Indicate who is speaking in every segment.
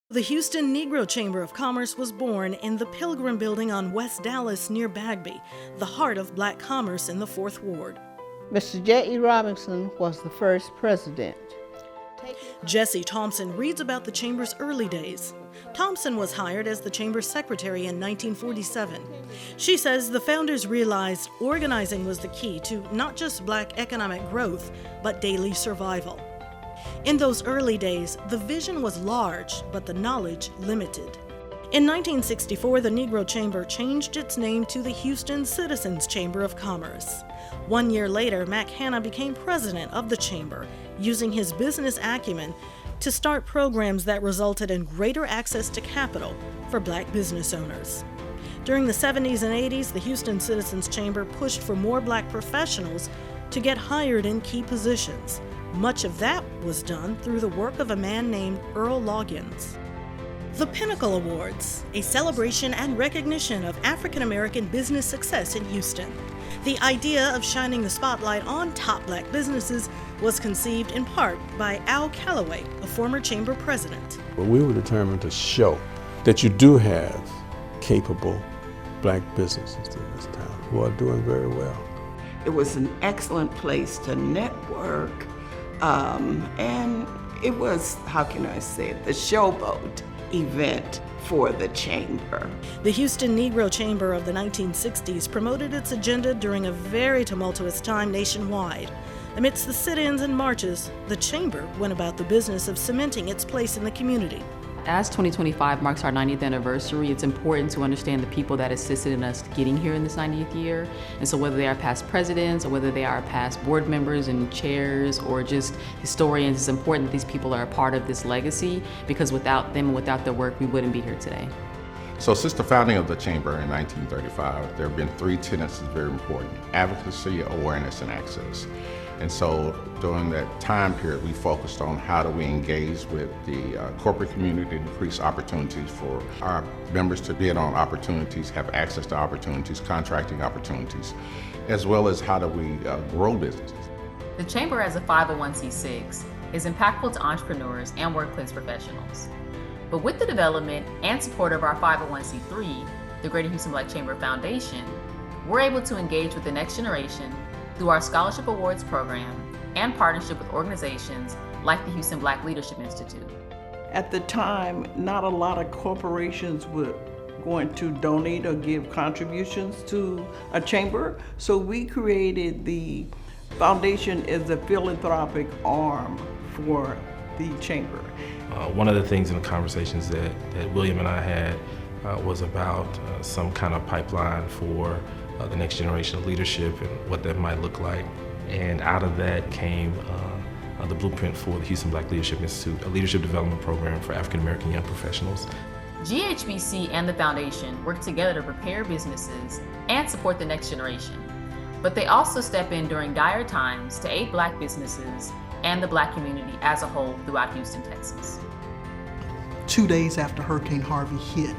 Speaker 1: The Houston Negro Chamber of Commerce was born in the Pilgrim Building on West Dallas near Bagby, the heart of black commerce in the 4th Ward.
Speaker 2: Mr. J.E. Robinson was the first president.
Speaker 1: Jessie Thompson reads about the Chamber's early days. Thompson was hired as the Chamber's secretary in 1947. She says the founders realized organizing was the key to not just black economic growth, but daily survival. In those early days, the vision was large, but the knowledge limited. In 1964, the Negro Chamber changed its name to the Houston Citizens Chamber of Commerce. 1 year later, Mac Hanna became president of the Chamber, using his business acumen to start programs that resulted in greater access to capital for black business owners. During the 70s and 80s, the Houston Citizens Chamber pushed for more black professionals to get hired in key positions. Much of that was done through the work of a man named Earl Loggins. The Pinnacle Awards, a celebration and recognition of African American business success in Houston. The idea of shining the spotlight on top black businesses was conceived in part by Al Calloway, a former chamber president.
Speaker 3: Well, we were determined to show that you do have capable black businesses in this town who are doing very well.
Speaker 4: It was an excellent place to network, and it was, how can I say it, the showboat event for the chamber.
Speaker 1: The Houston Negro Chamber of the 1960s promoted its agenda during a very tumultuous time nationwide. Amidst the sit-ins and marches, the chamber went about the business of cementing its place in the community.
Speaker 5: As 2025 marks our 90th anniversary, it's important to understand the people that assisted in us getting here in this 90th year. And so whether they are past presidents or whether they are past board members and chairs or just historians, it's important that these people are a part of this legacy, because without them and without their work, we wouldn't be here today.
Speaker 6: So since the founding of the Chamber in 1935, there have been 3 tenets that are very important: advocacy, awareness, and access. And so during that time period, we focused on how do we engage with the corporate community to increase opportunities for our members to bid on opportunities, have access to opportunities, contracting opportunities, as well as how do we grow businesses.
Speaker 5: The Chamber as a 501c6 is impactful to entrepreneurs and workplace professionals. But with the development and support of our 501c3, the Greater Houston Black Chamber Foundation, we're able to engage with the next generation through our Scholarship Awards program and partnership with organizations like the Houston Black Leadership Institute.
Speaker 4: At the time, not a lot of corporations were going to donate or give contributions to a chamber, so we created the foundation as a philanthropic arm for the chamber.
Speaker 7: One of the things in the conversations that William and I had was about some kind of pipeline for the next generation of leadership and what that might look like. And out of that came the blueprint for the Houston Black Leadership Institute, a leadership development program for African American young professionals.
Speaker 5: GHBC and the foundation work together to prepare businesses and support the next generation. But they also step in during dire times to aid black businesses and the black community as a whole throughout Houston, Texas.
Speaker 8: 2 days after Hurricane Harvey hit,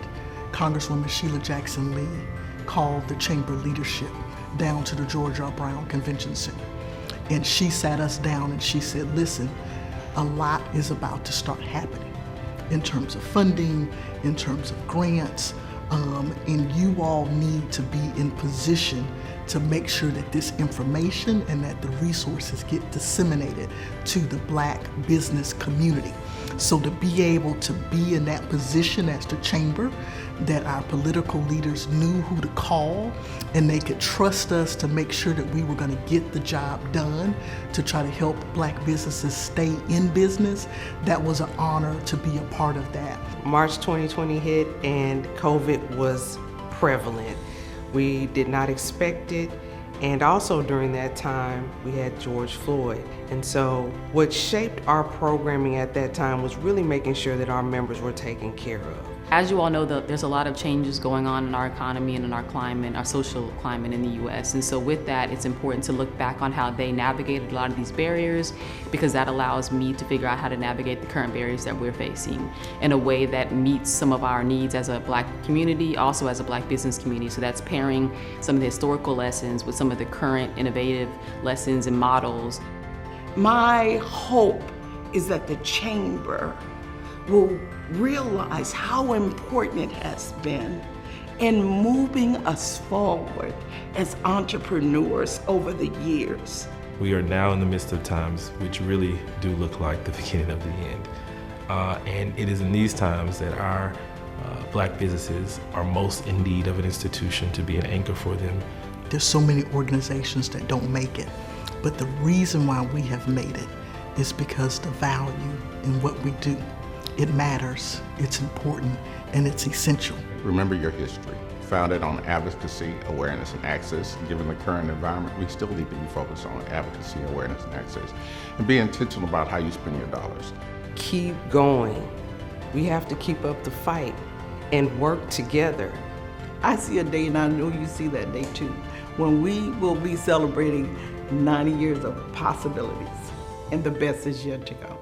Speaker 8: Congresswoman Sheila Jackson Lee called the chamber leadership down to the George R. Brown Convention Center. And she sat us down and she said, listen, a lot is about to start happening in terms of funding, in terms of grants, and you all need to be in position to make sure that this information and that the resources get disseminated to the black business community. So to be able to be in that position as the chamber, that our political leaders knew who to call and they could trust us to make sure that we were going to get the job done to try to help black businesses stay in business, that was an honor to be a part of that.
Speaker 9: March 2020 hit and COVID was prevalent. We did not expect it, and also during that time we had George Floyd. And so what shaped our programming at that time was really making sure that our members were taken care of.
Speaker 5: As you all know, there's a lot of changes going on in our economy and in our climate, our social climate in the U.S. And so with that, it's important to look back on how they navigated a lot of these barriers, because that allows me to figure out how to navigate the current barriers that we're facing in a way that meets some of our needs as a black community, also as a black business community. So that's pairing some of the historical lessons with some of the current innovative lessons and models.
Speaker 4: My hope is that the chamber will realize how important it has been in moving us forward as entrepreneurs over the years.
Speaker 7: We are now in the midst of times which really do look like the beginning of the end. And it is in these times that our Black businesses are most in need of an institution to be an anchor for them.
Speaker 8: There's so many organizations that don't make it, but the reason why we have made it is because the value in what we do. It matters, it's important, and it's essential.
Speaker 6: Remember your history. Founded on advocacy, awareness, and access. Given the current environment, we still need to be focused on advocacy, awareness, and access, and be intentional about how you spend your dollars.
Speaker 9: Keep going. We have to keep up the fight and work together.
Speaker 4: I see a day, and I know you see that day too, when we will be celebrating 90 years of possibilities, and the best is yet to come.